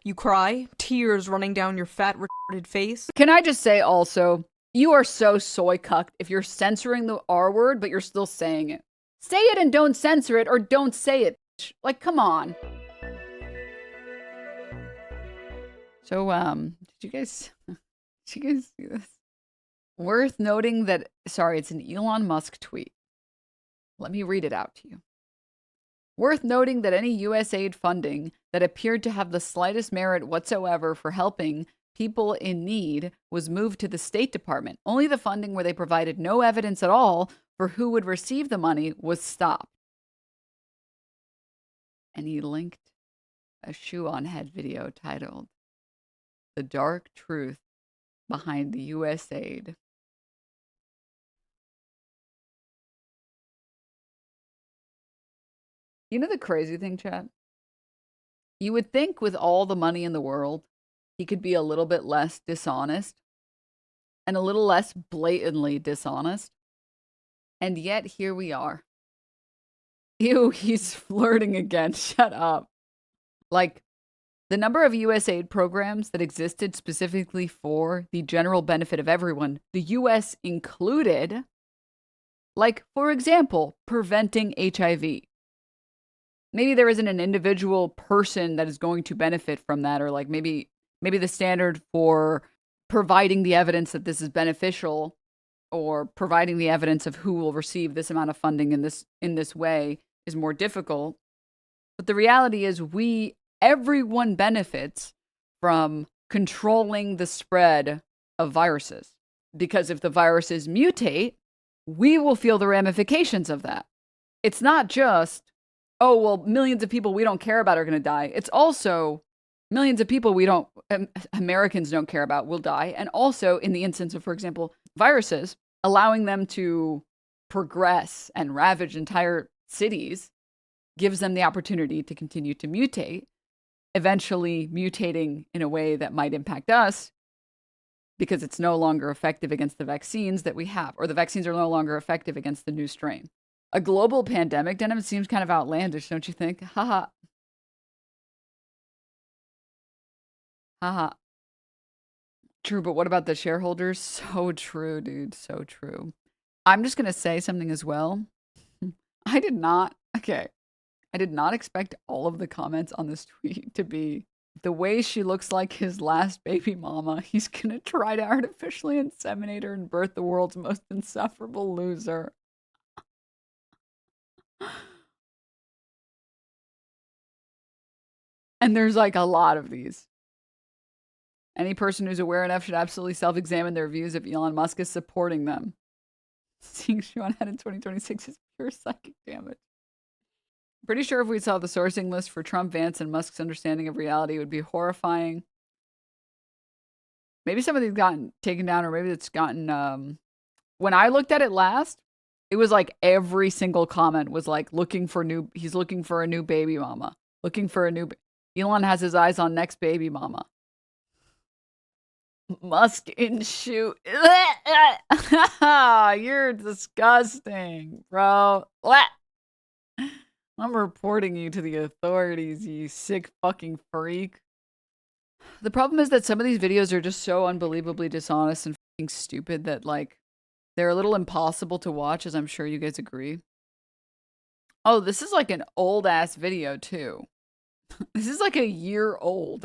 You cry, tears running down your fat, retarded face. Can I just say also, you are so soy cucked if you're censoring the R word, but you're still saying it. Say it and don't censor it, or don't say it. Like, come on. So, did you guys see this? Worth noting that, sorry, it's an Elon Musk tweet. Let me read it out to you. Worth noting that any U.S. aid funding that appeared to have the slightest merit whatsoever for helping people in need was moved to the State Department. Only the funding where they provided no evidence at all for who would receive the money was stopped. And he linked a Shoe0nHead video titled, "The Dark Truth Behind the U.S. Aid." You know the crazy thing, chat? You would think with all the money in the world, he could be a little bit less dishonest and a little less blatantly dishonest. And yet here we are. Ew, he's flirting again. Shut up. Like, the number of U.S. aid programs that existed specifically for the general benefit of everyone, the U.S. included, like, for example, preventing HIV. Maybe there isn't an individual person that is going to benefit from that, or like maybe the standard for providing the evidence that this is beneficial or providing the evidence of who will receive this amount of funding in this way is more difficult. But the reality is everyone benefits from controlling the spread of viruses. Because if the viruses mutate, we will feel the ramifications of that. It's not just, oh, well, millions of people we don't care about are going to die. It's also millions of people Americans don't care about will die. And also, in the instance of, for example, viruses, allowing them to progress and ravage entire cities gives them the opportunity to continue to mutate, eventually mutating in a way that might impact us because it's no longer effective against the vaccines that we have, or the vaccines are no longer effective against the new strain. A global pandemic, Denim, seems kind of outlandish, don't you think? Haha. Haha. True, but what about the shareholders? So true, dude. So true. I'm just going to say something as well. I did not expect all of the comments on this tweet to be, the way she looks like his last baby mama, he's going to try to artificially inseminate her and birth the world's most insufferable loser. And there's like a lot of these. Any person who's aware enough should absolutely self-examine their views if Elon Musk is supporting them. Seeing Shoe0nHead in 2026 is pure psychic damage. Pretty sure if we saw the sourcing list for Trump, Vance, and Musk's understanding of reality, it would be horrifying. Maybe some of these gotten taken down, or maybe it's gotten, when I looked at it last, it was like every single comment was like he's looking for a new baby mama. Elon has his eyes on next baby mama. Musk in shoe. You're disgusting, bro. I'm reporting you to the authorities, you sick fucking freak. The problem is that some of these videos are just so unbelievably dishonest and fucking stupid that, like, they're a little impossible to watch, as I'm sure you guys agree. Oh, this is like an old ass video too. This is like a year old.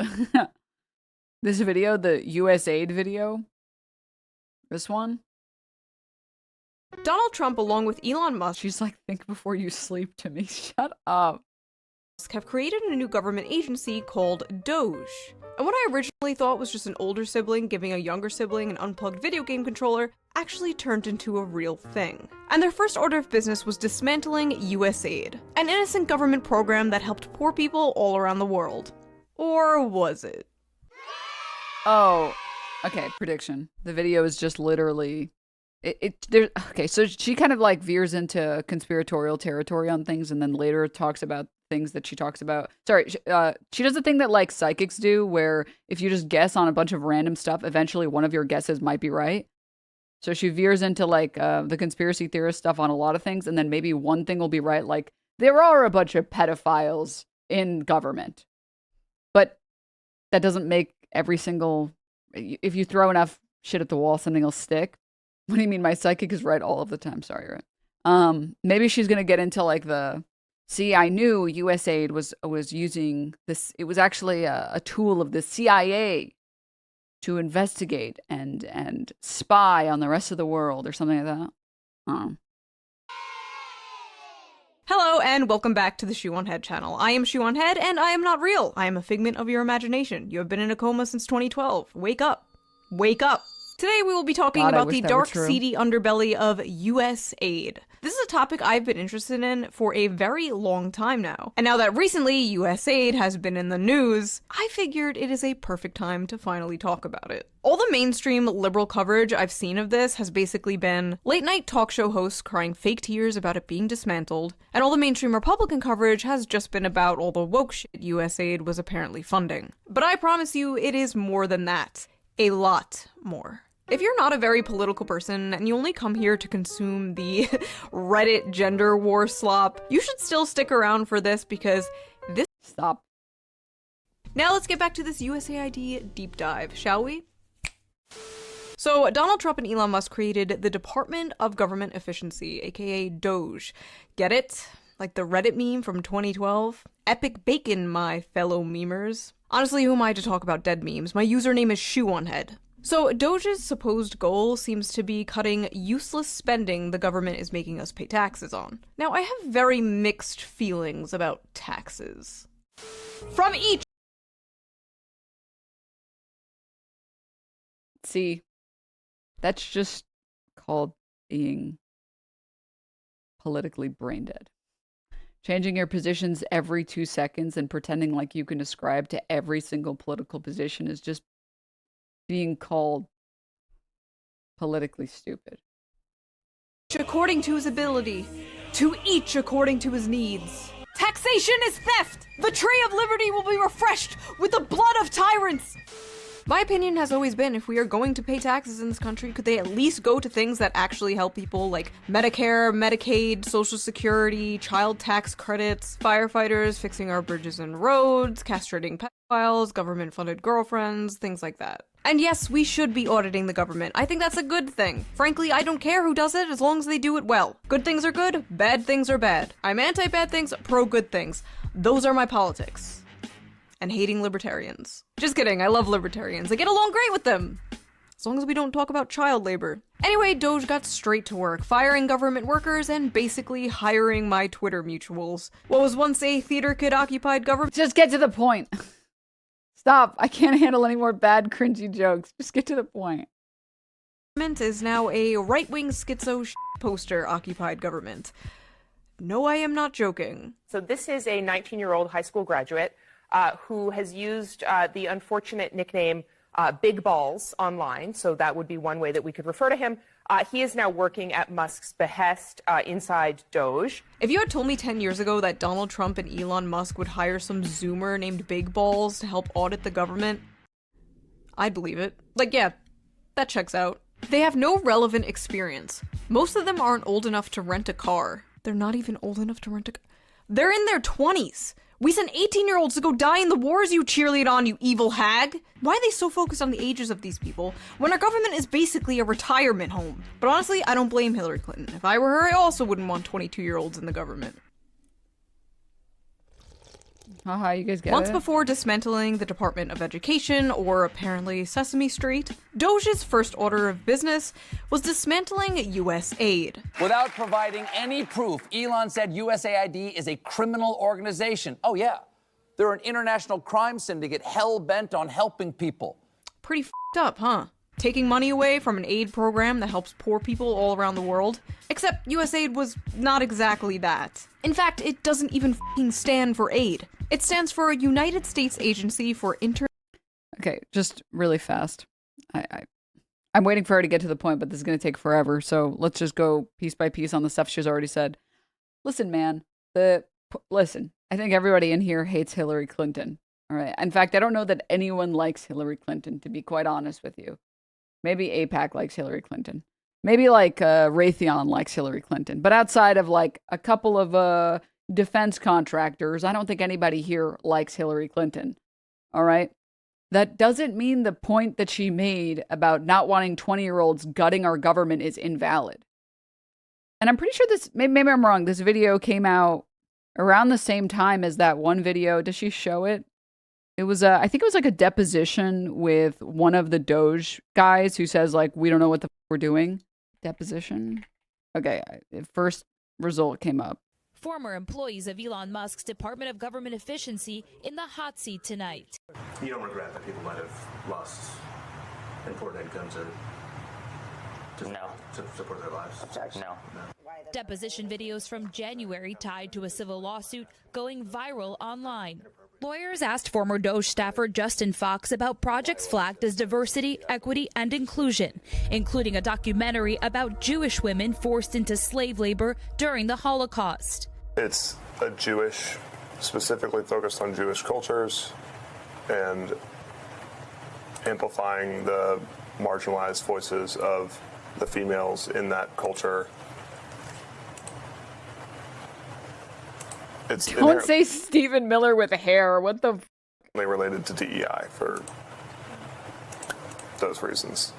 This video, the US aid video. This one. Donald Trump, along with Elon Musk, She's like, think before you sleep to me. Shut up. have created a new government agency called DOGE. And what I originally thought was just an older sibling giving a younger sibling an unplugged video game controller actually turned into a real thing. And their first order of business was dismantling USAID, an innocent government program that helped poor people all around the world. Or was it? Oh, okay, prediction. The video is just literally okay, so she kind of like veers into conspiratorial territory on things and then later talks about things that she talks about. Sorry, she does the thing that like psychics do where if you just guess on a bunch of random stuff, eventually one of your guesses might be right. So she veers into like the conspiracy theorist stuff on a lot of things and then maybe one thing will be right, like there are a bunch of pedophiles in government. But that doesn't make every single, if you throw enough shit at the wall, something will stick. What do you mean? My psychic is right all of the time. Sorry, right? Maybe she's going to get into like see, I knew USAID was using this. It was actually a tool of the CIA to investigate and spy on the rest of the world or something like that. Hello and welcome back to the Shoe0nHead channel. I am Shoe0nHead and I am not real. I am a figment of your imagination. You have been in a coma since 2012. Wake up. Wake up. Today we will be talking about the dark, seedy underbelly of USAID. This is a topic I've been interested in for a very long time now. And now that recently USAID has been in the news, I figured it is a perfect time to finally talk about it. All the mainstream liberal coverage I've seen of this has basically been late-night talk show hosts crying fake tears about it being dismantled, and all the mainstream Republican coverage has just been about all the woke shit USAID was apparently funding. But I promise you, it is more than that. A lot more. If you're not a very political person and you only come here to consume the Reddit gender war slop, you should still stick around for this because this— Stop. Now let's get back to this USAID deep dive, shall we? So Donald Trump and Elon Musk created the Department of Government Efficiency, aka DOGE. Get it? Like the Reddit meme from 2012? Epic bacon, my fellow memers. Honestly, who am I to talk about dead memes? My username is Shoe0nHead. So DOGE's supposed goal seems to be cutting useless spending the government is making us pay taxes on. Now, I have very mixed feelings about taxes. From each— See, that's just called being politically brain dead. Changing your positions every 2 seconds and pretending like you can ascribe to every single political position is just being called politically stupid. According to his ability, to each according to his needs. Taxation is theft! The tree of liberty will be refreshed with the blood of tyrants! My opinion has always been, if we are going to pay taxes in this country, could they at least go to things that actually help people, like Medicare, Medicaid, Social Security, child tax credits, firefighters, fixing our bridges and roads, castrating pedophiles, government-funded girlfriends, things like that. And yes, we should be auditing the government. I think that's a good thing. Frankly, I don't care who does it as long as they do it well. Good things are good, bad things are bad. I'm anti-bad things, pro-good things. Those are my politics. And hating libertarians. Just kidding, I love libertarians. I get along great with them. As long as we don't talk about child labor. Anyway, DOGE got straight to work, firing government workers and basically hiring my Twitter mutuals. What was once a theater kid-occupied government— Just get to the point. Stop. I can't handle any more bad, cringy jokes. Just get to the point. Is now a right-wing schizo poster-occupied government. No, I am not joking. So this is a 19-year-old high school graduate who has used the unfortunate nickname Big Balls online, so that would be one way that we could refer to him. He is now working at Musk's behest inside DOGE. If you had told me 10 years ago that Donald Trump and Elon Musk would hire some Zoomer named Big Balls to help audit the government, I'd believe it. Like, yeah, that checks out. They have no relevant experience. Most of them aren't old enough to rent a car. They're not even old enough to rent a car. They're in their 20s. We sent 18-year-olds to go die in the wars you cheerlead on, you evil hag! Why are they so focused on the ages of these people when our government is basically a retirement home? But honestly, I don't blame Hillary Clinton. If I were her, I also wouldn't want 22-year-olds in the government. Haha, you guys get Once it? before dismantling the Department of Education, or apparently Sesame Street, DOGE's first order of business was dismantling USAID. Without providing any proof, Elon said USAID is a criminal organization. Oh yeah, they're an international crime syndicate hell-bent on helping people. Pretty f***ed up, huh? Taking money away from an aid program that helps poor people all around the world. Except USAID was not exactly that. In fact, it doesn't even f***ing stand for aid. It stands for a United States Agency for Okay, just really fast. I'm waiting for her to get to the point, but this is going to take forever. So let's just go piece by piece on the stuff she's already said. Listen, man. Listen, I think everybody in here hates Hillary Clinton. All right. In fact, I don't know that anyone likes Hillary Clinton, to be quite honest with you. Maybe AIPAC likes Hillary Clinton. Maybe like Raytheon likes Hillary Clinton. But outside of like a couple of defense contractors, I don't think anybody here likes Hillary Clinton. All right. that doesn't mean the point that she made about not wanting 20-year-olds gutting our government is invalid. And I'm pretty sure this, maybe I'm wrong, this video came out around the same time as that one video. Does she show it? It was, I think it was like a deposition with one of the DOGE guys who says, like, we don't know what the we're doing. Deposition? Okay, first result came up. Former employees of Elon Musk's Department of Government Efficiency in the hot seat tonight. You don't regret that people might have lost important income to support their lives? No. Deposition videos from January tied to a civil lawsuit going viral online. Lawyers asked former DOGE staffer Justin Fox about projects flagged as diversity, equity, and inclusion, including a documentary about Jewish women forced into slave labor during the Holocaust. It's a specifically focused on Jewish cultures and amplifying the marginalized voices of the females in that culture. Don't say Stephen Miller with hair. What the? Related to DEI for those reasons.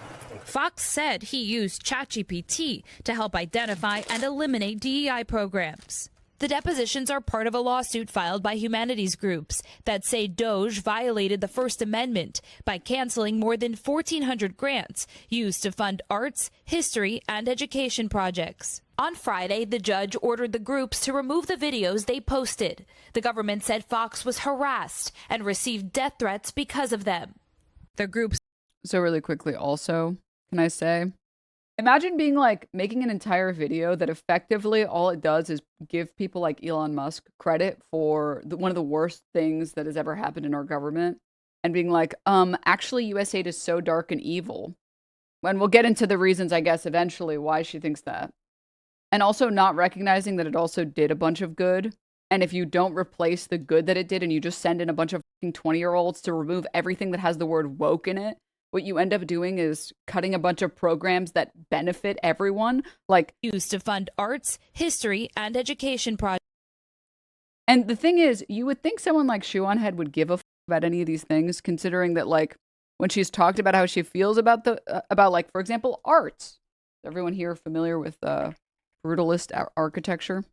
Fox said he used ChatGPT to help identify and eliminate DEI programs. The depositions are part of a lawsuit filed by humanities groups that say DOGE violated the First Amendment by canceling more than 1,400 grants used to fund arts, history, and education projects. On Friday, the judge ordered the groups to remove the videos they posted. The government said Fox was harassed and received death threats because of them. The groups. So really quickly also, can I say, imagine being like making an entire video that effectively all it does is give people like Elon Musk credit for one of the worst things that has ever happened in our government, and being like, actually USAID is so dark and evil. And we'll get into the reasons, I guess, eventually why she thinks that. And also not recognizing that it also did a bunch of good. And if you don't replace the good that it did and you just send in a bunch of 20-year-olds to remove everything that has the word woke in it, what you end up doing is cutting a bunch of programs that benefit everyone, like used to fund arts, history, and education projects. And the thing is, you would think someone like Shoe0nHead would give a f about any of these things, considering that, like, when she's talked about how she feels about like, for example, arts. Is everyone here familiar with brutalist architecture?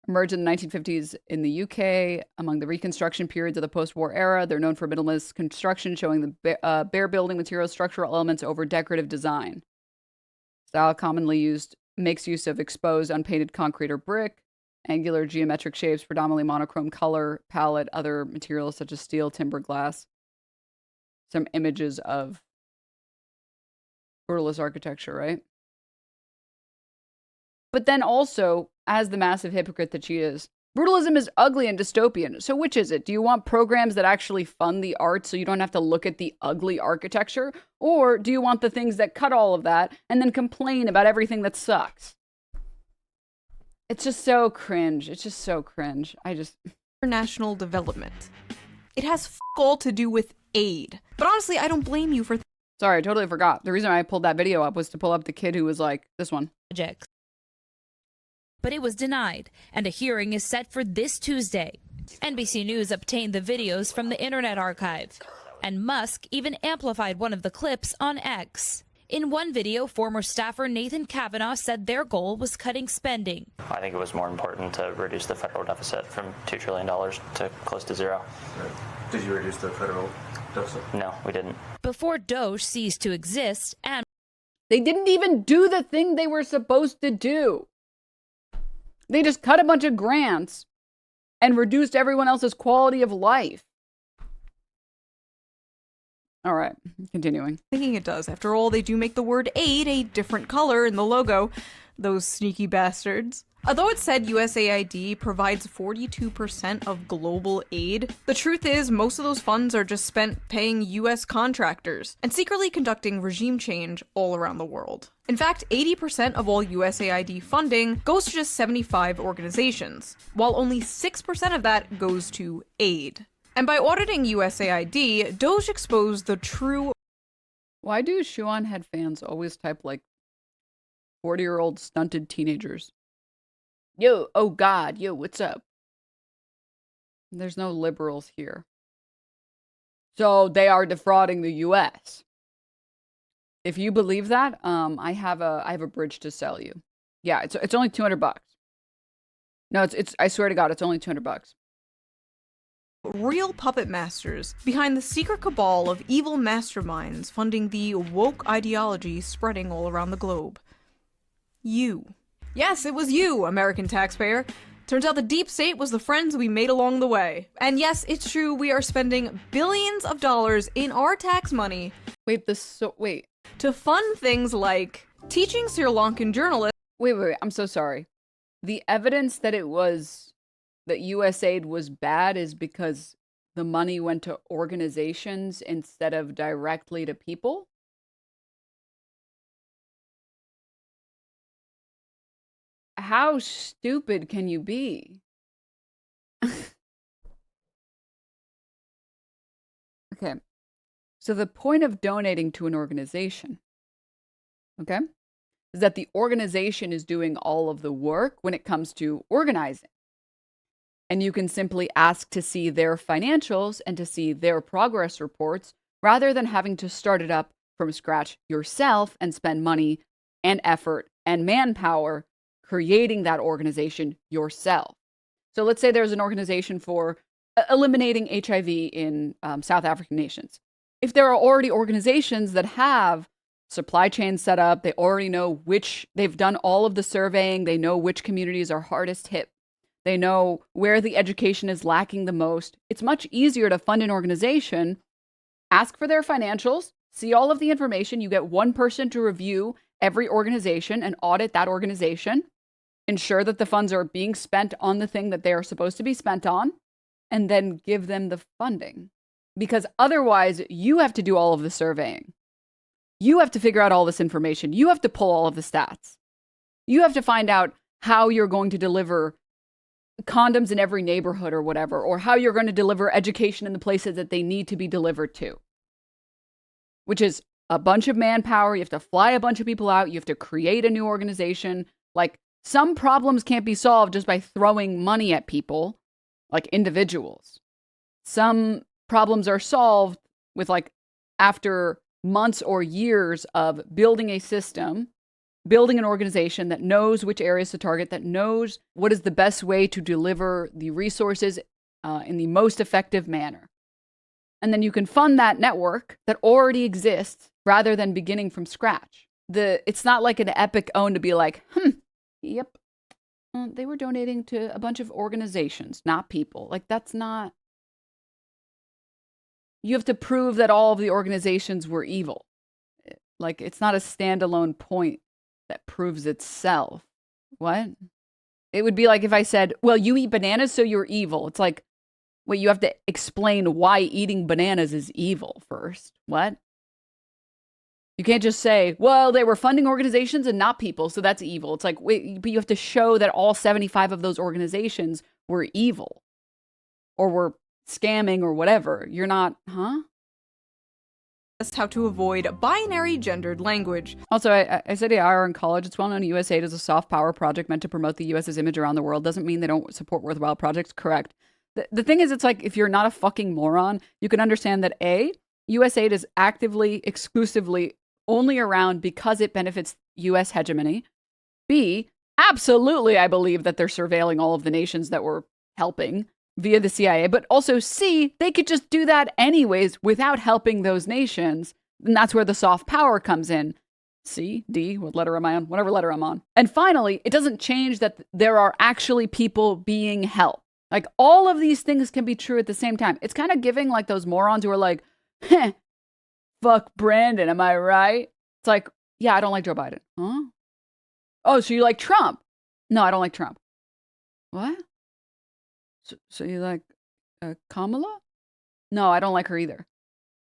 Emerged in the 1950s in the UK among the reconstruction periods of the post-war era. They're known for minimalist construction, showing the bare building materials, structural elements over decorative design. Style commonly used makes use of exposed, unpainted concrete or brick, angular geometric shapes, predominantly monochrome color palette, other materials such as steel, timber, glass. Some images of brutalist architecture, right? But then also, as the massive hypocrite that she is, brutalism is ugly and dystopian. So which is it? Do you want programs that actually fund the arts so you don't have to look at the ugly architecture? Or do you want the things that cut all of that and then complain about everything that sucks? It's just so cringe. It's just so cringe. International development. It has f all to do with aid. But honestly, I don't blame you for Sorry, I totally forgot. The reason I pulled that video up was to pull up the kid who was like, this one. Projects. But it was denied, and a hearing is set for this Tuesday. NBC News obtained the videos from the Internet Archive, and Musk even amplified one of the clips on X. In one video, former staffer Nathan Kavanaugh said their goal was cutting spending. I think it was more important to reduce the federal deficit from $2 trillion to close to zero. Did you reduce the federal deficit? No, we didn't. Before DOGE ceased to exist, and they didn't even do the thing they were supposed to do. They just cut a bunch of grants and reduced everyone else's quality of life. All right, continuing. thinking it does. After all, they do make the word aid a different color in the logo. Those sneaky bastards. Although it said USAID provides 42% of global aid, the truth is most of those funds are just spent paying US contractors and secretly conducting regime change all around the world. In fact, 80% of all USAID funding goes to just 75 organizations, while only 6% of that goes to aid. And by auditing USAID, DOGE exposed the true. Why do Shoe0nHead fans always type like 40-year-old stunted teenagers? Yo, oh God, yo, what's up? There's no liberals here. So they are defrauding the US. If you believe that, I have a bridge to sell you. Yeah, it's only $200. No, it's I swear to God, it's only $200. Real puppet masters behind the secret cabal of evil masterminds funding the woke ideology spreading all around the globe. You. Yes, it was you, American taxpayer. Turns out the deep state was the friends we made along the way. And yes, it's true, we are spending billions of dollars in our tax money Wait. to fund things like teaching Sri Lankan journalists. Wait. I'm so sorry. The evidence that that USAID was bad is because the money went to organizations instead of directly to people? How stupid can you be? Okay. So the point of donating to an organization, okay, is that the organization is doing all of the work when it comes to organizing. And you can simply ask to see their financials and to see their progress reports rather than having to start it up from scratch yourself and spend money and effort and manpower creating that organization yourself. So let's say there's an organization for eliminating HIV in South African nations. If there are already organizations that have supply chains set up, they already know they've done all of the surveying, they know which communities are hardest hit, they know where the education is lacking the most. It's much easier to fund an organization, ask for their financials, see all of the information. You get one person to review every organization and audit that organization, ensure that the funds are being spent on the thing that they are supposed to be spent on, and then give them the funding. Because otherwise, you have to do all of the surveying. You have to figure out all this information. You have to pull all of the stats. You have to find out how you're going to deliver condoms in every neighborhood or whatever, or how you're going to deliver education in the places that they need to be delivered to, which is a bunch of manpower. You have to fly a bunch of people out. You have to create a new organization. Like, some problems can't be solved just by throwing money at people, like individuals. Some problems are solved with, like, after months or years of building a system, building an organization that knows which areas to target, that knows what is the best way to deliver the resources in the most effective manner. And then you can fund that network that already exists rather than beginning from scratch. It's not like an epic own to be like, yep, they were donating to a bunch of organizations, not people. Like, that's not... You have to prove that all of the organizations were evil. Like, it's not a standalone point that proves itself. What? It would be like if I said, well, you eat bananas, so you're evil. It's like, wait, you have to explain why eating bananas is evil first. What? You can't just say, well, they were funding organizations and not people, so that's evil. It's like, wait, but you have to show that all 75 of those organizations were evil or were scamming or whatever. You're not, How to avoid binary gendered language. Also, I studied IR in college. It's well known USAID is a soft power project meant to promote the US's image around the world. Doesn't mean they don't support worthwhile projects. Correct. The thing is, it's like, if you're not a fucking moron, you can understand that A, USAID is actively, exclusively only around because it benefits US hegemony. B, absolutely, I believe that they're surveilling all of the nations that we're helping via the CIA, but also C, they could just do that anyways without helping those nations. And that's where the soft power comes in. C, D, what letter am I on? Whatever letter I'm on. And finally, it doesn't change that there are actually people being helped. Like, all of these things can be true at the same time. It's kind of giving like those morons who are like, fuck Brandon, am I right? It's like, yeah, I don't like Joe Biden. Huh? Oh, so you like Trump? No, I don't like Trump. What? So you like Kamala? No, I don't like her either.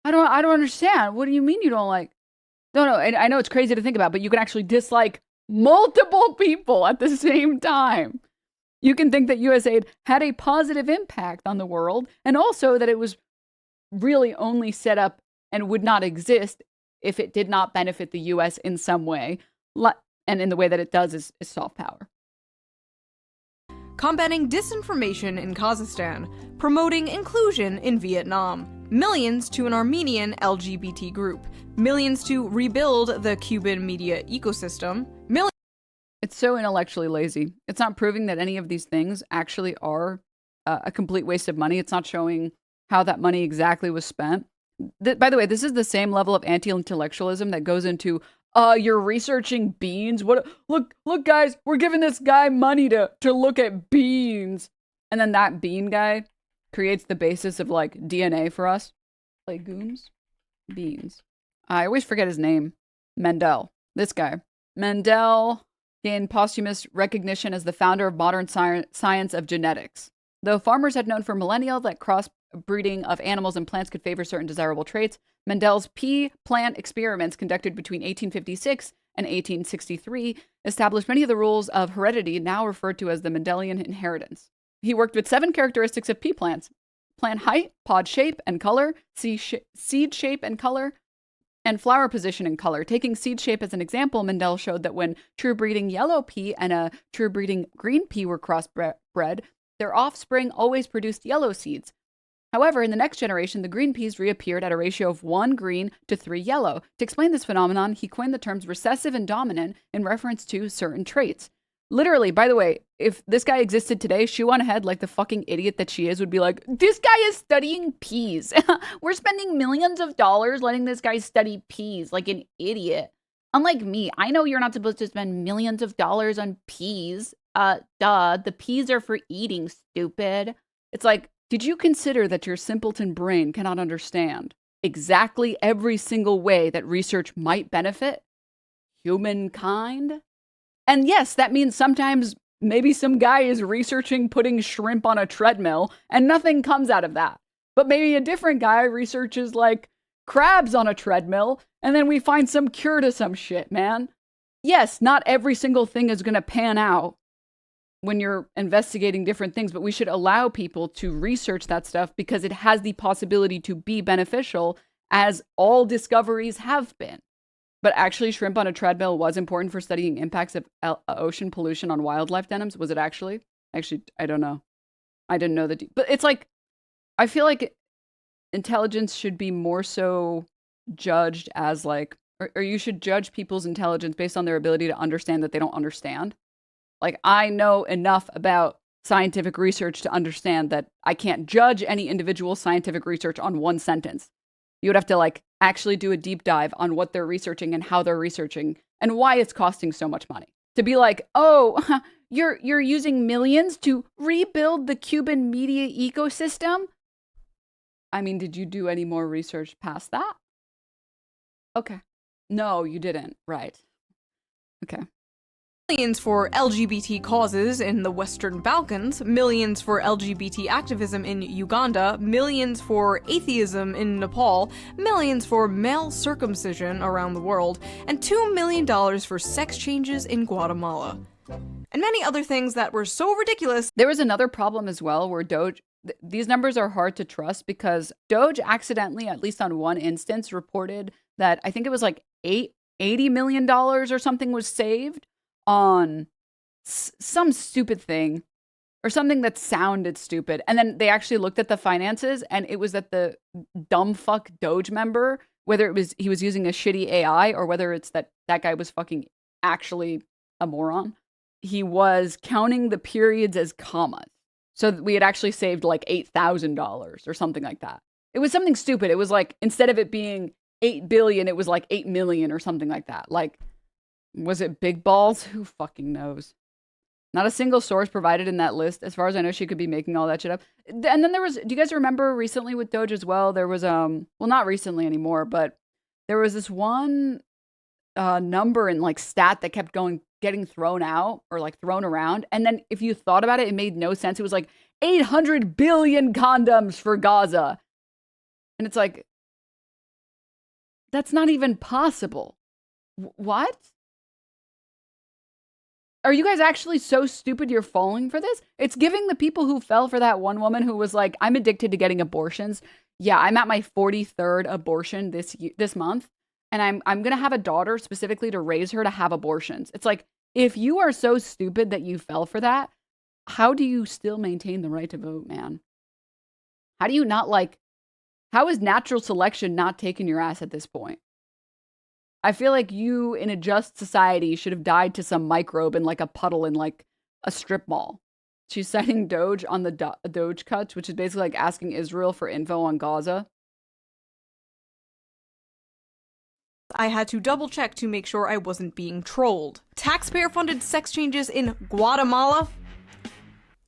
I don't understand. What do you mean you don't like? No, I know it's crazy to think about, but you can actually dislike multiple people at the same time. You can think that USAID had a positive impact on the world, and also that it was really only set up and would not exist if it did not benefit the US in some way. And in the way that it does is soft power. Combating disinformation in Kazakhstan, promoting inclusion in Vietnam, millions to an Armenian LGBT group, millions to rebuild the Cuban media ecosystem, millions. It's so intellectually lazy. It's not proving that any of these things actually are a complete waste of money. It's not showing how that money exactly was spent. By the way, this is the same level of anti-intellectualism that goes into, you're researching beans. What? Look, guys, we're giving this guy money to look at beans, and then that bean guy creates the basis of like DNA for us. Legumes, beans. I always forget his name. Mendel. This guy. Mendel gained posthumous recognition as the founder of modern science of genetics. Though farmers had known for millennia that crossbreeding of animals and plants could favor certain desirable traits, Mendel's pea plant experiments conducted between 1856 and 1863 established many of the rules of heredity now referred to as the Mendelian inheritance. He worked with 7 characteristics of pea plants: plant height, pod shape and color, seed shape and color, and flower position and color. Taking seed shape as an example, Mendel showed that when true breeding yellow pea and a true breeding green pea were crossbred, their offspring always produced yellow seeds. However, in the next generation, the green peas reappeared at a ratio of 1 green to 3 yellow. To explain this phenomenon, he coined the terms recessive and dominant in reference to certain traits. Literally, by the way, if this guy existed today, Shoe0nHead, like the fucking idiot that she is, would be like, this guy is studying peas. We're spending millions of dollars letting this guy study peas like an idiot. Unlike me, I know you're not supposed to spend millions of dollars on peas. The peas are for eating, stupid. It's like, did you consider that your simpleton brain cannot understand exactly every single way that research might benefit humankind? And yes, that means sometimes maybe some guy is researching putting shrimp on a treadmill and nothing comes out of that. But maybe a different guy researches like crabs on a treadmill and then we find some cure to some shit, man. Yes, not every single thing is going to pan out when you're investigating different things, but we should allow people to research that stuff because it has the possibility to be beneficial, as all discoveries have been. But actually, shrimp on a treadmill was important for studying impacts of ocean pollution on wildlife, Denims. Was it actually? Actually, I don't know. I didn't know that. But it's like, I feel like intelligence should be more so judged as like, or you should judge people's intelligence based on their ability to understand that they don't understand. Like, I know enough about scientific research to understand that I can't judge any individual scientific research on one sentence. You would have to like actually do a deep dive on what they're researching and how they're researching and why it's costing so much money. To be like, oh, you're using millions to rebuild the Cuban media ecosystem? I mean, did you do any more research past that? Okay. No, you didn't. Right. Okay. Millions for LGBT causes in the Western Balkans, millions for LGBT activism in Uganda, millions for atheism in Nepal, millions for male circumcision around the world, and $2 million for sex changes in Guatemala. And many other things that were so ridiculous. There was another problem as well where DOGE, these numbers are hard to trust because DOGE accidentally, at least on one instance, reported that I think it was like $80 million or something was saved on some stupid thing or something that sounded stupid. And then they actually looked at the finances and it was that the dumb fuck Doge member, whether it was he was using a shitty AI or whether it's that guy was fucking actually a moron, he was counting the periods as commas. So we had actually saved like $8,000 or something like that. It was something stupid. It was like, instead of it being 8 billion, it was like 8 million or something like that. Like, was it big balls? Who fucking knows? Not a single source provided in that list. As far as I know, she could be making all that shit up. And then there was, do you guys remember recently with Doge as well? There was, well, not recently anymore, but there was this one number and like stat that kept getting thrown out or like thrown around. And then if you thought about it, it made no sense. It was like 800 billion condoms for Gaza. And it's like, that's not even possible. What? Are you guys actually so stupid you're falling for this? It's giving the people who fell for that one woman who was like, I'm addicted to getting abortions. Yeah, I'm at my 43rd abortion this month. And I'm going to have a daughter specifically to raise her to have abortions. It's like, if you are so stupid that you fell for that, how do you still maintain the right to vote, man? How do you not like How is natural selection not taking your ass at this point? I feel like you, in a just society, should have died to some microbe in like a puddle in like a strip mall. She's citing DOGE on the DOGE cuts, which is basically like asking Israel for info on Gaza. I had to double check to make sure I wasn't being trolled. Taxpayer-funded sex changes in Guatemala?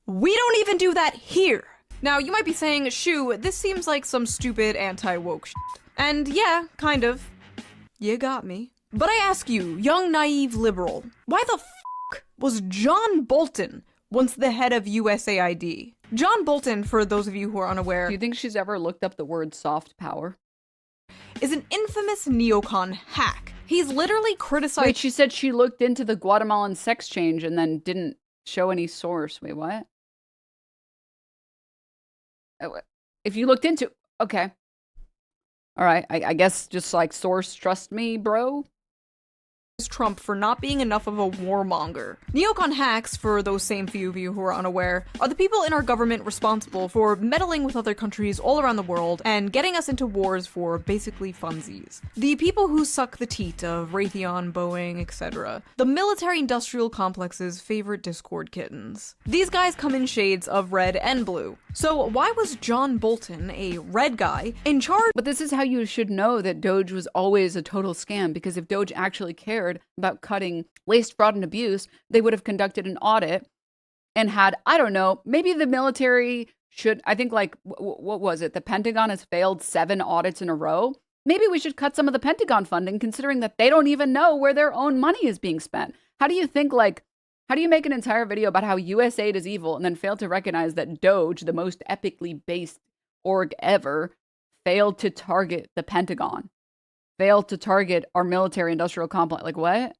We don't even do that here. Now, you might be saying, Shoe, this seems like some stupid anti-woke shit. And yeah, kind of. You got me. But I ask you, young naive liberal, why the f*** was John Bolton once the head of USAID? John Bolton, for those of you who are unaware, Do you think she's ever looked up the word soft power? is an infamous neocon hack. He's literally criticized— Wait, she said she looked into the Guatemalan sex change and then didn't show any source. Wait, what? If you looked into— okay. All right, I guess just like source trust me, bro. Trump for not being enough of a warmonger. Neocon hacks, for those same few of you who are unaware, are the people in our government responsible for meddling with other countries all around the world and getting us into wars for basically funsies. The people who suck the teat of Raytheon, Boeing, etc. The military industrial complex's favorite Discord kittens. These guys come in shades of red and blue. So why was John Bolton, a red guy, in charge— But this is how you should know that DOGE was always a total scam, because if DOGE actually cared about cutting waste, fraud, and abuse, they would have conducted an audit and had, I don't know, maybe the military should— I think like, what was it? The Pentagon has failed 7 audits in a row. Maybe we should cut some of the Pentagon funding, considering that they don't even know where their own money is being spent. How do you think like— how do you make an entire video about how USAID is evil and then fail to recognize that DOGE, the most epically based org ever, failed to target the Pentagon? Failed to target our military industrial complex? Like, what?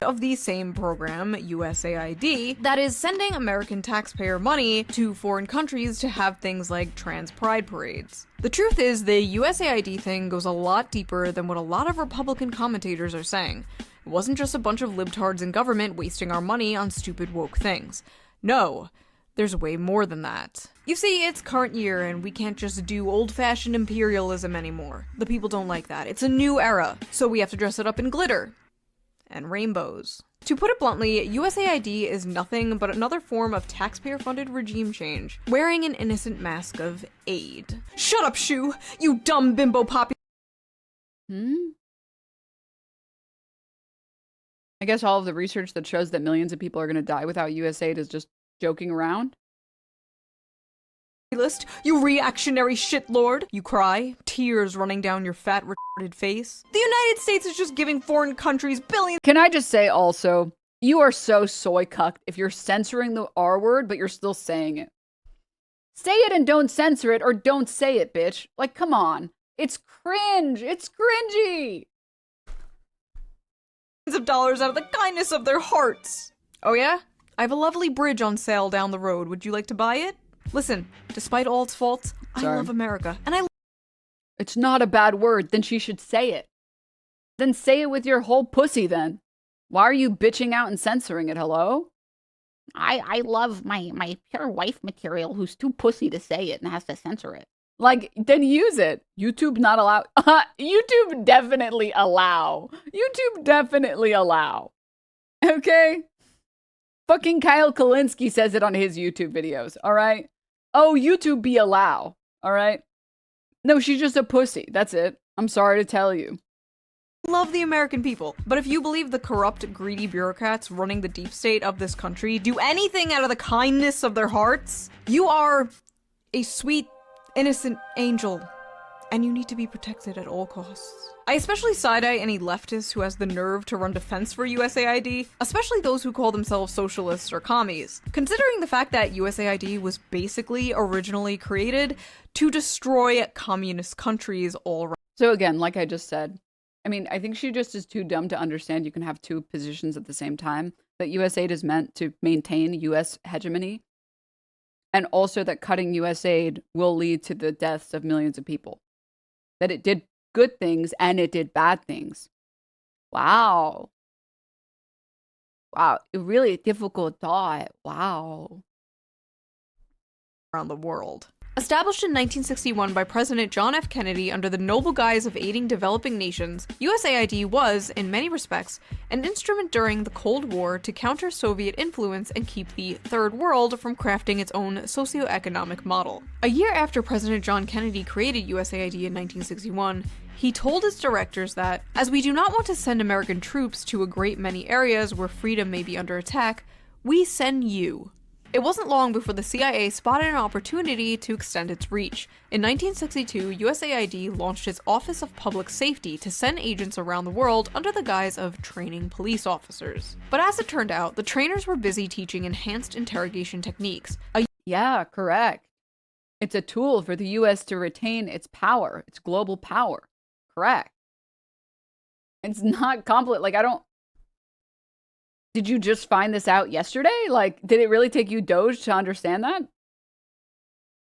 Of the same program, USAID, that is sending American taxpayer money to foreign countries to have things like trans pride parades. The truth is, the USAID thing goes a lot deeper than what a lot of Republican commentators are saying. It wasn't just a bunch of libtards in government wasting our money on stupid woke things. No, there's way more than that. You see, it's current year and we can't just do old-fashioned imperialism anymore. The people don't like that. It's a new era, so we have to dress it up in glitter and rainbows. To put it bluntly, USAID is nothing but another form of taxpayer-funded regime change, wearing an innocent mask of aid. Shut up, Shoe! You dumb bimbo poppy— I guess all of the research that shows that millions of people are going to die without USAID is just joking around. List, you reactionary shitlord, you cry, tears running down your fat, retarded face. The United States is just giving foreign countries billions— Can I just say also, you are so soy cucked if you're censoring the R word, but you're still saying it. Say it and don't censor it, or don't say it, bitch. Like, come on. It's cringe. It's cringy. of dollars out of the kindness of their hearts. Oh yeah? I have a lovely bridge on sale down the road. Would you like to buy it? Listen, despite all its faults, I love America, and It's not a bad word, then she should say it. Then say it with your whole pussy then. Why are you bitching out and censoring it, hello? I love my pure wife material who's too pussy to say it and has to censor it. Like, then use it. YouTube not allowed. YouTube definitely allow. YouTube definitely allow. Okay? Fucking Kyle Kalinske says it on his YouTube videos, all right? Oh, YouTube be allow, all right? No, she's just a pussy. That's it. I'm sorry to tell you. Love the American people, but if you believe the corrupt, greedy bureaucrats running the deep state of this country do anything out of the kindness of their hearts, you are a sweet, innocent angel, and you need to be protected at all costs. I especially side-eye any leftist who has the nerve to run defense for USAID, especially those who call themselves socialists or commies, considering the fact that USAID was basically originally created to destroy communist countries all around. So again, like I just said, I mean, I think she just is too dumb to understand you can have two positions at the same time, that USAID is meant to maintain US hegemony, and also that cutting USAID will lead to the deaths of millions of people. That it did good things and it did bad things. Wow. Wow. A really difficult thought. Wow. Around the world. Established in 1961 by President John F. Kennedy under the noble guise of aiding developing nations, USAID was, in many respects, an instrument during the Cold War to counter Soviet influence and keep the Third World from crafting its own socioeconomic model. A year after President John Kennedy created USAID in 1961, he told its directors that, as we do not want to send American troops to a great many areas where freedom may be under attack, we send you. It wasn't long before the CIA spotted an opportunity to extend its reach. In 1962, USAID launched its Office of Public Safety to send agents around the world under the guise of training police officers. But as it turned out, the trainers were busy teaching enhanced interrogation techniques. Yeah, correct. It's a tool for the US to retain its power, its global power. Correct. It's not complex. Like, did you just find this out yesterday? Like, did it really take you DOGE to understand that?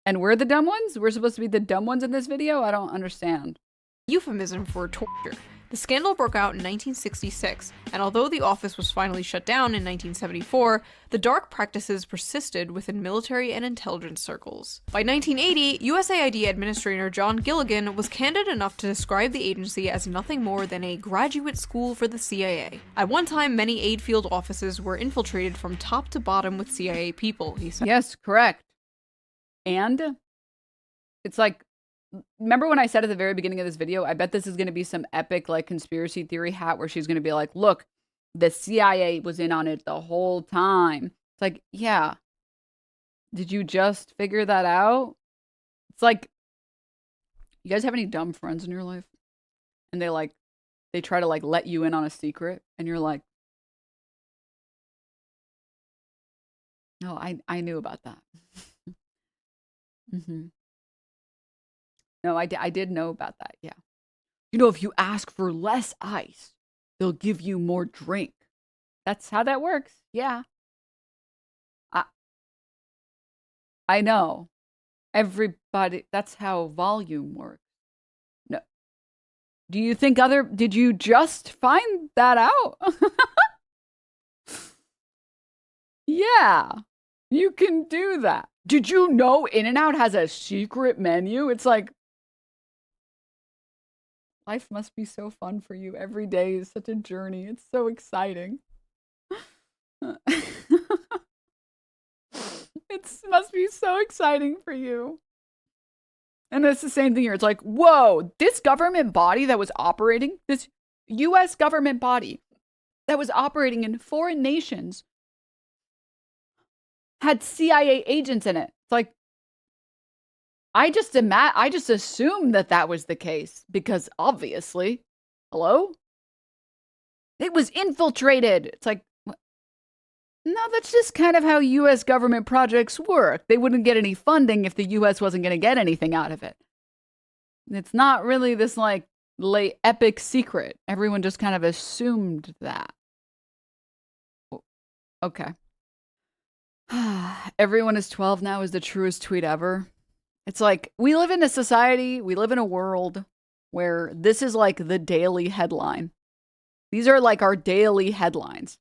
And we're the dumb ones? We're supposed to be the dumb ones in this video? I don't understand. Euphemism for torture. The scandal broke out in 1966, and although the office was finally shut down in 1974, the dark practices persisted within military and intelligence circles. By 1980, USAID Administrator John Gilligan was candid enough to describe the agency as nothing more than a graduate school for the CIA. At one time, many aid field offices were infiltrated from top to bottom with CIA people, he said. Yes, correct. And it's like, remember when I said at the very beginning of this video, I bet this is going to be some epic like conspiracy theory hat where she's going to be like, look, the CIA was in on it the whole time. It's like, yeah. Did you just figure that out? It's like, you guys have any dumb friends in your life? And they try to like let you in on a secret and you're like, no, I knew about that. Mm-hmm. No, I did know about that, yeah. You know, if you ask for less ice, they'll give you more drink. That's how that works, yeah. I know. Everybody, that's how volume works. No. Do you think did you just find that out? Yeah, you can do that. Did you know In-N-Out has a secret menu? It's like, life must be so fun for you. Every day is such a journey. It's so exciting. It must be so exciting for you. And it's the same thing here. It's like, whoa, this government body that was operating, this US government body that was operating in foreign nations had CIA agents in it. It's like, I just assumed that was the case because obviously, hello? It was infiltrated. It's like, no, that's just kind of how US government projects work. They wouldn't get any funding if the US wasn't going to get anything out of it. It's not really this like epic secret. Everyone just kind of assumed that. Okay. Everyone is 12 now is the truest tweet ever. It's like, we live in a society, we live in a world where this is like the daily headline. These are like our daily headlines.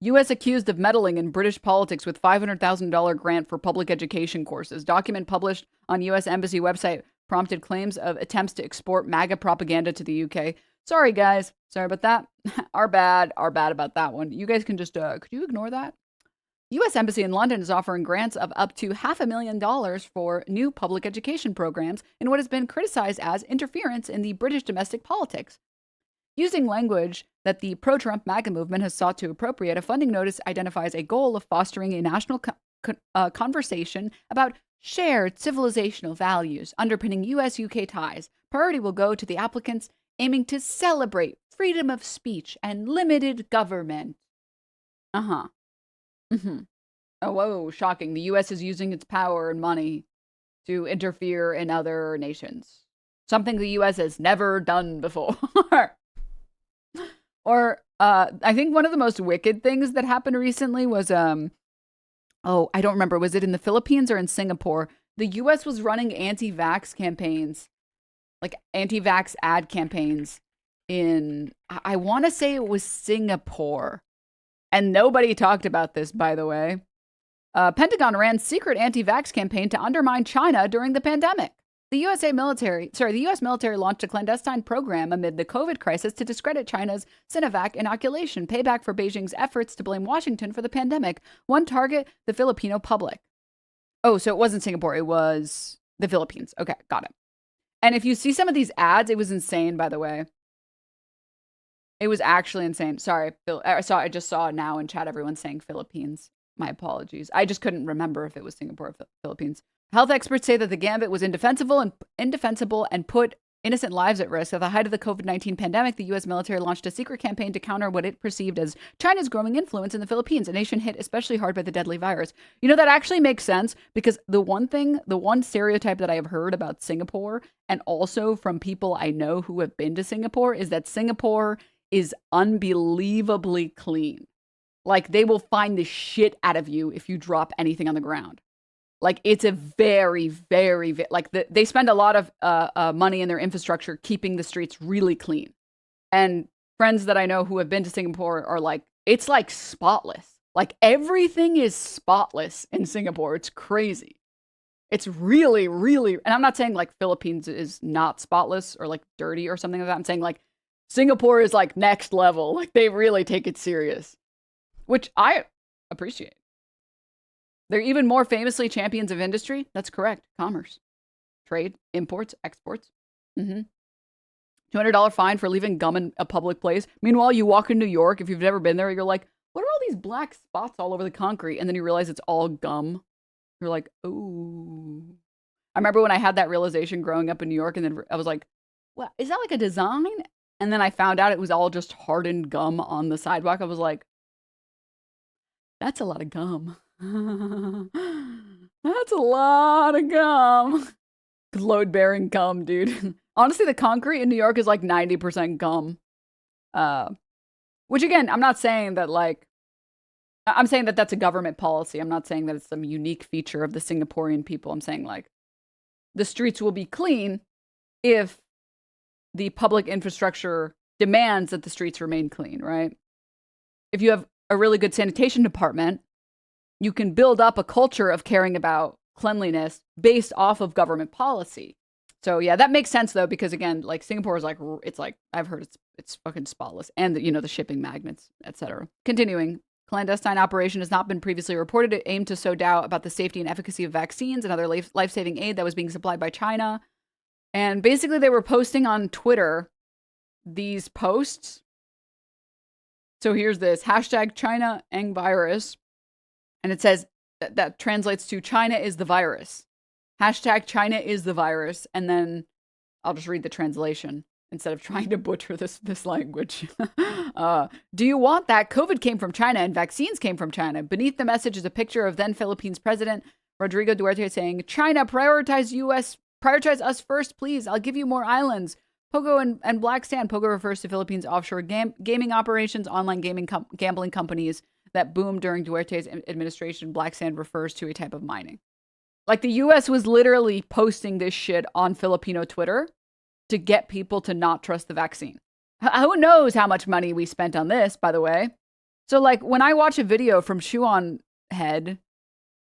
U.S. accused of meddling in British politics with $500,000 grant for public education courses. Document published on U.S. Embassy website prompted claims of attempts to export MAGA propaganda to the U.K. Sorry, guys. Sorry about that. Our bad about that one. You guys can just, could you ignore that? U.S. Embassy in London is offering grants of up to $500,000 for new public education programs in what has been criticized as interference in the British domestic politics. Using language that the pro-Trump MAGA movement has sought to appropriate, a funding notice identifies a goal of fostering a national conversation about shared civilizational values underpinning U.S.-UK ties. Priority will go to the applicants aiming to celebrate freedom of speech and limited government. Mm-hmm. Oh, whoa, shocking. The U.S. is using its power and money to interfere in other nations. Something the U.S. has never done before. Or, I think one of the most wicked things that happened recently was, I don't remember. Was it in the Philippines or in Singapore? The U.S. was running anti-vax campaigns, like anti-vax ad campaigns in, I want to say it was Singapore. And nobody talked about this, by the way. Pentagon ran secret anti-vax campaign to undermine China during the pandemic. The U.S. military launched a clandestine program amid the COVID crisis to discredit China's Sinovac inoculation, payback for Beijing's efforts to blame Washington for the pandemic. One target, the Filipino public. Oh, so it wasn't Singapore. It was the Philippines. Okay, got it. And if you see some of these ads, it was insane, by the way. It was actually insane. Sorry, I just saw now in chat everyone saying Philippines. My apologies. I just couldn't remember if it was Singapore or Philippines. Health experts say that the gambit was indefensible and put innocent lives at risk. At the height of the COVID-19 pandemic, the U.S. military launched a secret campaign to counter what it perceived as China's growing influence in the Philippines, a nation hit especially hard by the deadly virus. You know, that actually makes sense because the one stereotype that I have heard about Singapore, and also from people I know who have been to Singapore, is that Singapore is unbelievably clean. Like, they will find the shit out of you if you drop anything on the ground. Like, it's a very, very, like, they spend a lot of money in their infrastructure keeping the streets really clean. And friends that I know who have been to Singapore are like, it's like spotless. Like, everything is spotless in Singapore. It's crazy. It's really, really, and I'm not saying like Philippines is not spotless or like dirty or something like that. I'm saying like Singapore is like next level. Like, they really take it serious, which I appreciate. They're even more famously champions of industry. That's correct. Commerce, trade, imports, exports. $200 fine for leaving gum in a public place. Meanwhile, you walk in New York. If you've never been there, you're like, what are all these black spots all over the concrete? And then you realize it's all gum. You're like, ooh. I remember when I had that realization growing up in New York, and then I was like, what, is that like a design? And then I found out it was all just hardened gum on the sidewalk. I was like, that's a lot of gum. That's a lot of gum. Load-bearing gum, dude. Honestly, the concrete in New York is like 90% gum. Which again, I'm not saying that like, I'm saying that that's a government policy. I'm not saying that it's some unique feature of the Singaporean people. I'm saying like, the streets will be clean if the public infrastructure demands that the streets remain clean, right? If you have a really good sanitation department, you can build up a culture of caring about cleanliness based off of government policy. So yeah, that makes sense though, because again, like Singapore is like, it's like, I've heard it's fucking spotless, and the shipping magnets, etc. Continuing, clandestine operation has not been previously reported. It aimed to sow doubt about the safety and efficacy of vaccines and other life-saving aid that was being supplied by China. And basically they were posting on Twitter these posts. So here's this hashtag China Eng virus. And it says that translates to China is the virus. Hashtag China is the virus. And then I'll just read the translation instead of trying to butcher this language. Do you want that? COVID came from China and vaccines came from China. Beneath the message is a picture of then Philippines President Rodrigo Duterte saying, China, prioritize us first, please. I'll give you more islands. Pogo and Black Sand. Pogo refers to Philippines' offshore gaming operations, online gambling companies that boomed during Duterte's administration. Black Sand refers to a type of mining. Like, the U.S. was literally posting this shit on Filipino Twitter to get people to not trust the vaccine. Who knows how much money we spent on this, by the way. So, like, when I watch a video from Shoe0nHead,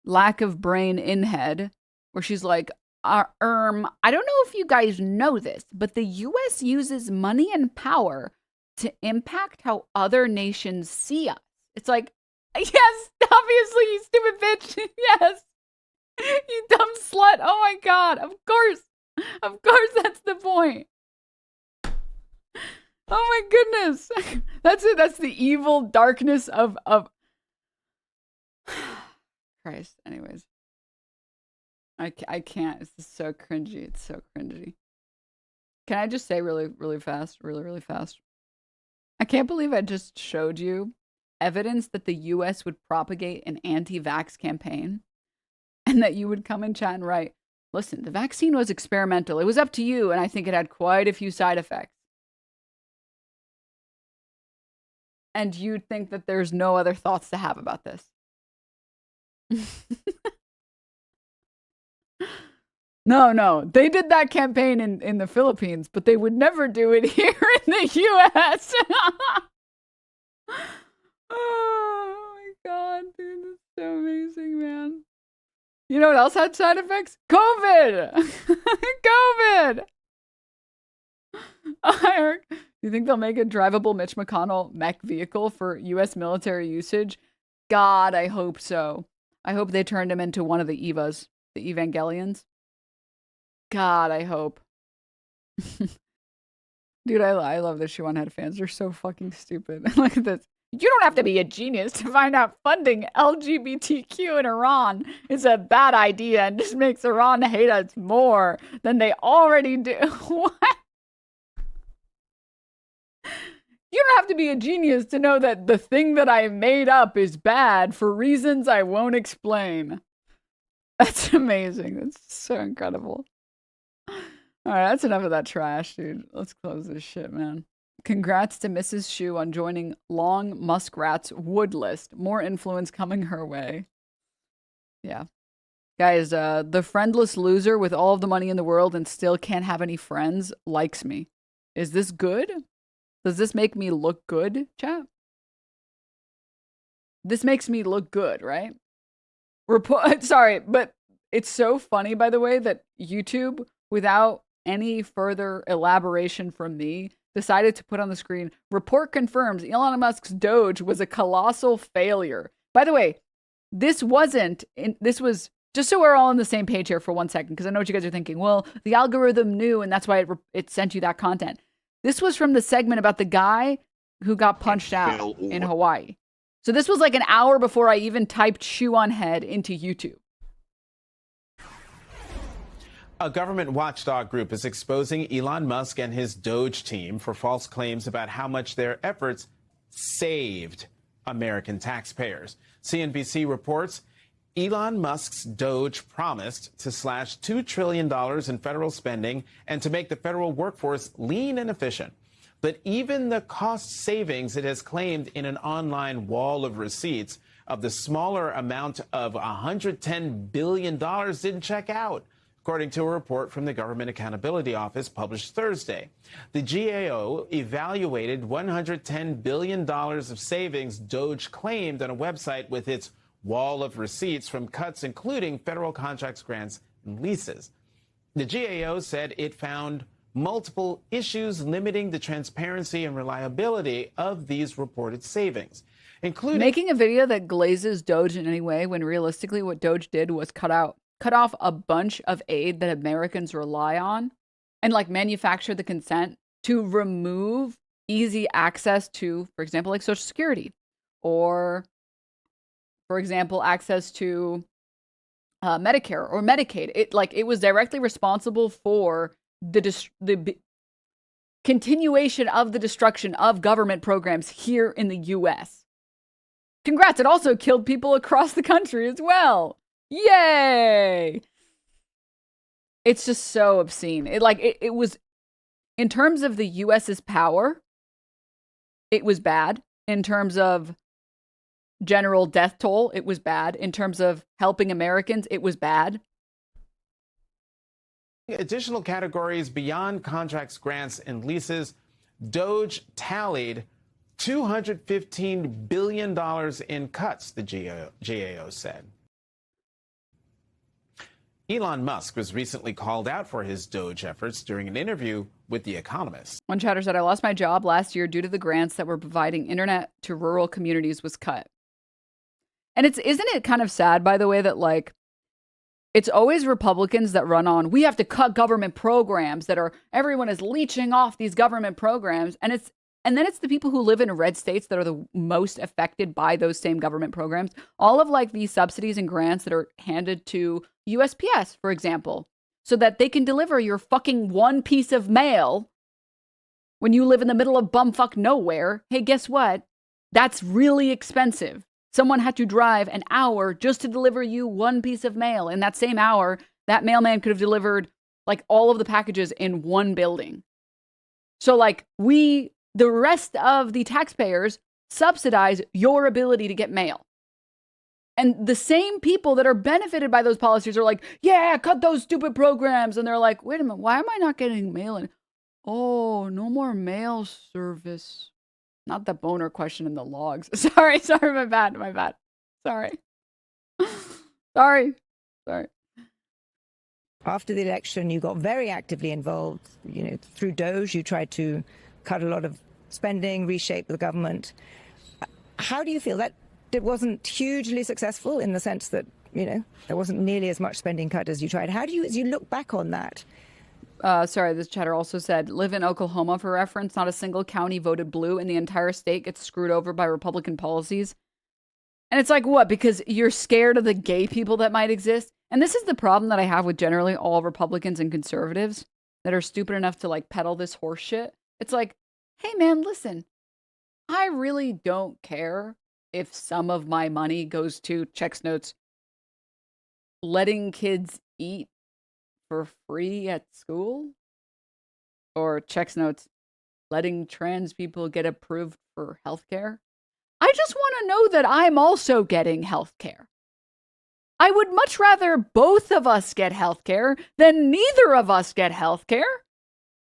lack of brain in head, where she's like, I don't know if you guys know this, but the U.S. uses money and power to impact how other nations see us. It's like, yes, obviously, you stupid bitch. Yes. You dumb slut. Oh my God. Of course. That's the point. Oh my goodness. That's it. That's the evil darkness of Christ. Anyways. I can't. This is so cringy. It's so cringy. Can I just say really, really fast? Really, really fast. I can't believe I just showed you evidence that the U.S. would propagate an anti-vax campaign, and that you would come in chat and write, listen, the vaccine was experimental. It was up to you, and I think it had quite a few side effects. And you'd think that there's no other thoughts to have about this. No. They did that campaign in the Philippines, but they would never do it here in the U.S. Oh God, dude, that's so amazing, man. You know what else had side effects? COVID! COVID! Do you think they'll make a drivable Mitch McConnell mech vehicle for U.S. military usage? God, I hope so. I hope they turned him into one of the Evas, the Evangelions. God, I hope. Dude, I love the Shoe0nHead fans. They're so fucking stupid. Look at this. You don't have to be a genius to find out funding LGBTQ in Iran is a bad idea and just makes Iran hate us more than they already do. What? You don't have to be a genius to know that the thing that I made up is bad for reasons I won't explain. That's amazing. That's so incredible. All right, that's enough of that trash, dude. Let's close this shit, man. Congrats to Mrs. Shoe on joining Long Muskrat's wood list. More influence coming her way. Yeah. Guys, the friendless loser with all of the money in the world and still can't have any friends likes me. Is this good? Does this make me look good, chat? This makes me look good, right? Sorry, but it's so funny, by the way, that YouTube, without any further elaboration from me, decided to put on the screen, report confirms Elon Musk's Doge was a colossal failure. By the way, this was, just so we're all on the same page here for 1 second, because I know what you guys are thinking. Well, the algorithm knew, and that's why it sent you that content. This was from the segment about the guy who got punched out in Hawaii. So this was like an hour before I even typed Shoe0nHead into YouTube. A government watchdog group is exposing Elon Musk and his DOGE team for false claims about how much their efforts saved American taxpayers. CNBC reports Elon Musk's DOGE promised to slash $2 trillion in federal spending and to make the federal workforce lean and efficient. But even the cost savings it has claimed in an online wall of receipts of the smaller amount of $110 billion didn't check out, according to a report from the Government Accountability Office published Thursday. The GAO evaluated $110 billion of savings DOGE claimed on a website with its wall of receipts from cuts including federal contracts, grants, and leases. The GAO said it found multiple issues limiting the transparency and reliability of these reported savings, including making a video that glazes DOGE in any way when realistically what DOGE did was cut off a bunch of aid that Americans rely on and like manufacture the consent to remove easy access to, for example, like Social Security or, for example, access to Medicare or Medicaid. It was directly responsible for the continuation of the destruction of government programs here in the U.S. Congrats! It also killed people across the country as well. Yay! It's just so obscene. It was, in terms of the U.S.'s power, it was bad. In terms of general death toll, it was bad. In terms of helping Americans, it was bad. additional categories beyond contracts, grants, and leases. DOGE tallied $215 billion in cuts, the GAO said. Elon Musk was recently called out for his DOGE efforts during an interview with The Economist. One chatter said, I lost my job last year due to the grants that were providing internet to rural communities was cut. And isn't it kind of sad, by the way, that it's always Republicans that run on, we have to cut government programs everyone is leeching off these government programs. And then it's the people who live in red states that are the most affected by those same government programs. All of these subsidies and grants that are handed to USPS, for example, so that they can deliver your fucking one piece of mail when you live in the middle of bumfuck nowhere. Hey, guess what? That's really expensive. Someone had to drive an hour just to deliver you one piece of mail. In that same hour, that mailman could have delivered all of the packages in one building. So the rest of the taxpayers subsidize your ability to get mail. And the same people that are benefited by those policies are like, yeah, cut those stupid programs. And they're like, wait a minute, why am I not getting mail? Oh, no more mail service. Not the boner question in the logs. Sorry, my bad. Sorry. Sorry. After the election, you got very actively involved. Through DOGE, you tried to cut a lot of spending, reshape the government. How do you feel that it wasn't hugely successful in the sense that, there wasn't nearly as much spending cut as you tried? How do you, as you look back on that? Sorry, this chatter also said, live in Oklahoma for reference. Not a single county voted blue, and the entire state gets screwed over by Republican policies. And it's like, what? Because you're scared of the gay people that might exist? And this is the problem that I have with generally all Republicans and conservatives that are stupid enough to like peddle this horse shit. It's like, hey man, listen, I really don't care if some of my money goes to, checks notes, letting kids eat for free at school, or checks notes, letting trans people get approved for healthcare. I just want to know that I'm also getting healthcare. I would much rather both of us get healthcare than neither of us get healthcare.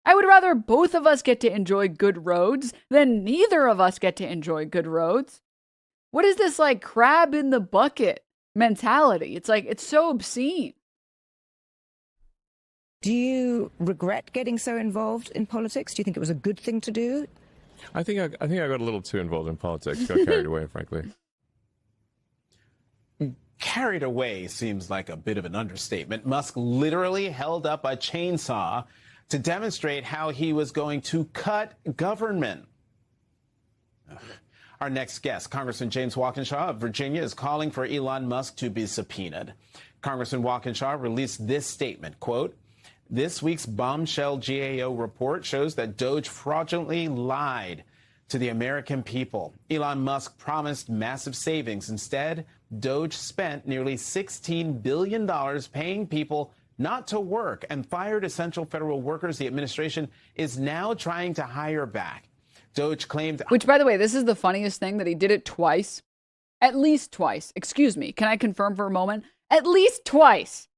I would rather both of us get to enjoy good roads than neither of us get to enjoy good roads. What is this like crab in the bucket mentality? It's like, it's so obscene. Do you regret getting so involved in politics? Do you think it was a good thing to do? I think I got a little too involved in politics, got carried away, frankly. Carried away seems like a bit of an understatement. Musk literally held up a chainsaw to demonstrate how he was going to cut government. Our next guest, Congressman James Walkinshaw of Virginia, is calling for Elon Musk to be subpoenaed. Congressman Walkinshaw released this statement, quote, "This week's bombshell GAO report shows that DOGE fraudulently lied to the American people. Elon Musk promised massive savings. Instead, DOGE spent nearly $16 billion paying people not to work and fired essential federal workers the administration is now trying to hire back. DOGE claimed..." Which, by the way, this is the funniest thing, that he did it twice. At least twice. Excuse me. Can I confirm for a moment? At least twice.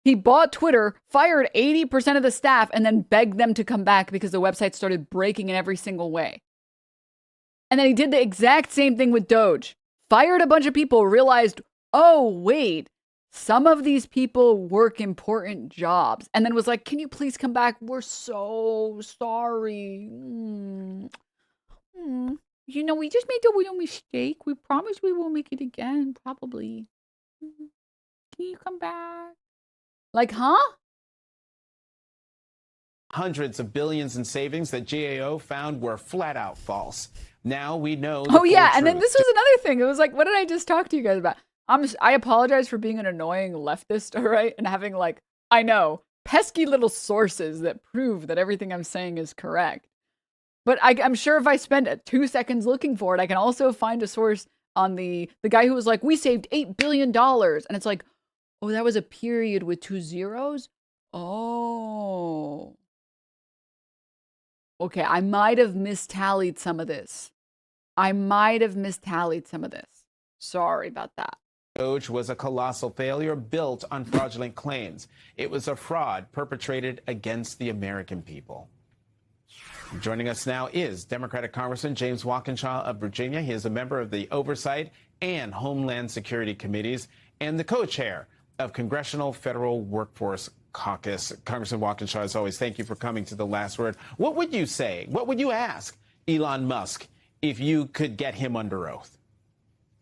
He bought Twitter, fired 80% of the staff, and then begged them to come back because the website started breaking in every single way. And then he did the exact same thing with DOGE. Fired a bunch of people, realized, oh, wait, some of these people work important jobs. And then was like, can you please come back? We're so sorry. We just made a little mistake. We promise we won't make it again, probably. Can you come back? Like, huh? Hundreds of billions in savings that GAO found were flat out false. Now we know. Oh, yeah. And then this was another thing. It was like, what did I just talk to you guys about? I apologize for being an annoying leftist, all right? And having pesky little sources that prove that everything I'm saying is correct. But I'm sure if I spend 2 seconds looking for it, I can also find a source on the guy who was like, we saved $8 billion. And it's like, oh, that was a period with 2 zeros? Oh. Okay, I might have mistallied some of this. Sorry about that. DOGE was a colossal failure built on fraudulent claims. It was a fraud perpetrated against the American people. Joining us now is Democratic Congressman James Walkinshaw of Virginia. He is a member of the Oversight and Homeland Security Committees and the co-chair of Congressional Federal Workforce Caucus. Congressman Walkinshaw, as always, thank you for coming to The Last Word. What would you say? What would you ask Elon Musk if you could get him under oath?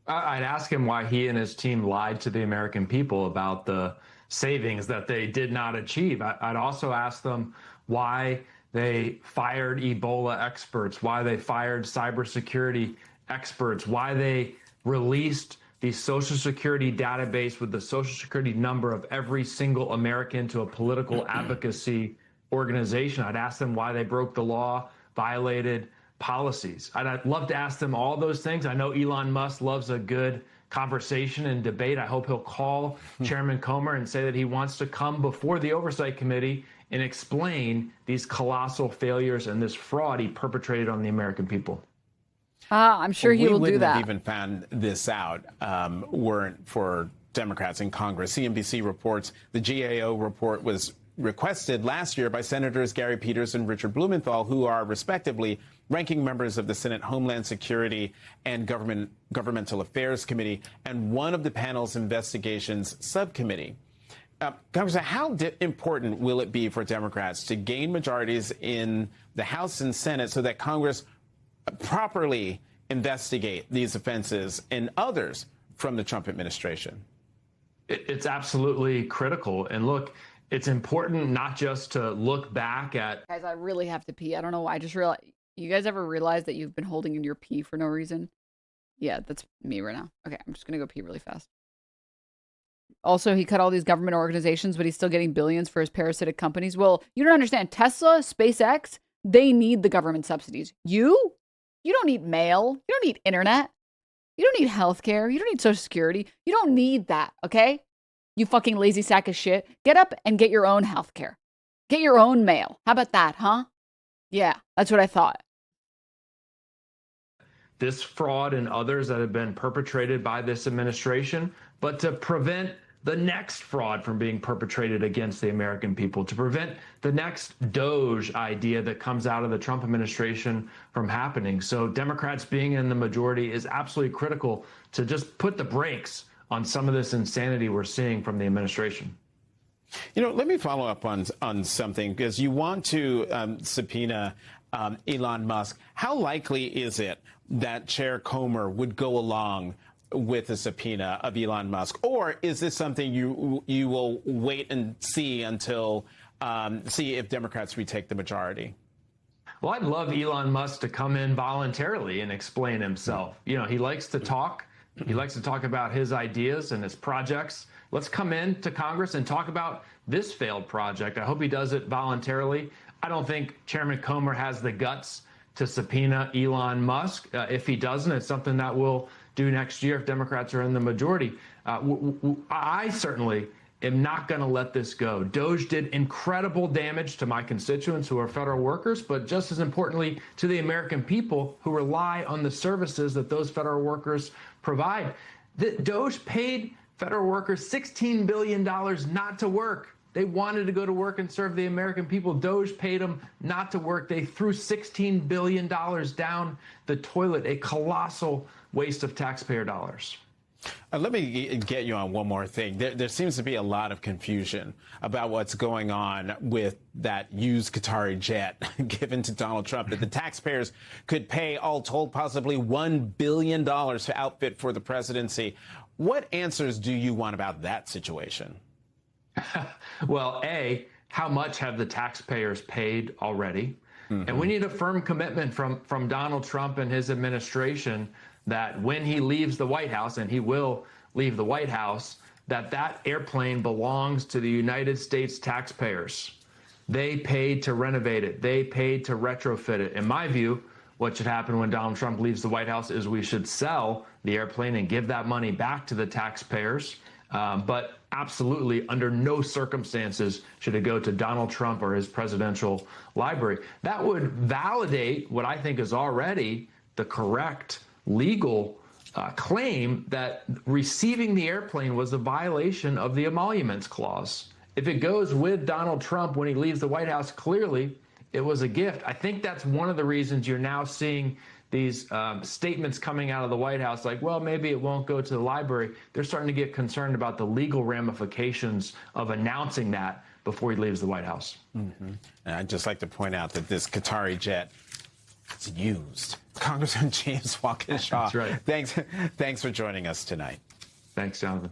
I'd ask him why he and his team lied to the American people about the savings that they did not achieve. I'd also ask them why they fired Ebola experts, why they fired cybersecurity experts, why they released the Social Security database with the Social Security number of every single American to a political advocacy organization. I'd ask them why they broke the law, violated policies. I'd love to ask them all those things. I know Elon Musk loves a good conversation and debate. I hope he'll call Chairman Comer and say that he wants to come before the Oversight Committee and explain these colossal failures and this fraud he perpetrated on the American people. I'm sure he will do that. We wouldn't have even found this out weren't for Democrats in Congress. CNBC reports the GAO report was requested last year by Senators Gary Peters and Richard Blumenthal, who are respectively ranking members of the Senate Homeland Security and Governmental Affairs Committee and one of the panel's investigations subcommittee. Congressman, how important will it be for Democrats to gain majorities in the House and Senate so that Congress properly investigate these offenses and others from the Trump administration? It's absolutely critical. And look, it's important not just to look back at... Guys, I really have to pee. I don't know why. I just realized... You guys ever realize that you've been holding in your pee for no reason? Yeah, that's me right now. Okay, I'm just going to go pee really fast. Also, he cut all these government organizations, but he's still getting billions for his parasitic companies. Well, you don't understand. Tesla, SpaceX, they need the government subsidies. You don't need mail. You don't need internet. You don't need healthcare. You don't need Social Security. You don't need that, okay? You fucking lazy sack of shit. Get up and get your own healthcare. Get your own mail. How about that, huh? Yeah, that's what I thought. This fraud and others that have been perpetrated by this administration, but to prevent the next fraud from being perpetrated against the American people, to prevent the next DOGE idea that comes out of the Trump administration from happening. So Democrats being in the majority is absolutely critical to just put the brakes on some of this insanity we're seeing from the administration. You know, let me follow up on something, because you want to subpoena Elon Musk. How likely is it that Chair Comer would go along with a subpoena of Elon Musk, or is this something you will wait and see until see if Democrats retake the majority? Well, I'd love Elon Musk to come in voluntarily and explain himself. You know, he likes to talk. He likes to talk about his ideas and his projects. Let's come in to Congress and talk about this failed project. I hope he does it voluntarily. I don't think Chairman Comer has the guts to subpoena Elon Musk. If he doesn't, it's something that we'll do next year if Democrats are in the majority. I certainly am not going to let this go. DOGE did incredible damage to my constituents who are federal workers, but just as importantly to the American people who rely on the services that those federal workers provide. DOGE paid federal workers $16 billion not to work. They wanted to go to work and serve the American people. DOGE paid them not to work. They threw $16 billion down the toilet, a colossal waste of taxpayer dollars. Let me get you on one more thing. There seems to be a lot of confusion about what's going on with that used Qatari jet given to Donald Trump, that the taxpayers could pay, all told, possibly $1 billion to outfit for the presidency. What answers do you want about that situation? Well, A, how much have the taxpayers paid already? And we need a firm commitment from Donald Trump and his administration that when he leaves the White House, and he will leave the White House, that airplane belongs to the United States taxpayers. They paid to renovate it. They paid to retrofit it. In my view, what should happen when Donald Trump leaves the White House is we should sell the airplane and give that money back to the taxpayers. But absolutely, under no circumstances should it go to Donald Trump or his presidential library. That would validate what I think is already the correct legal claim that receiving the airplane was a violation of the emoluments clause. If it goes with Donald Trump when he leaves the White House, clearly it was a gift. I think that's one of the reasons you're now seeing these statements coming out of the White House like, well, maybe it won't go to the library. They're starting to get concerned about the legal ramifications of announcing that before he leaves the White House. And I'd just like to point out that this Qatari jet is used. Congressman James Walkinshaw. That's right. Thanks for joining us tonight. Thanks, Jonathan.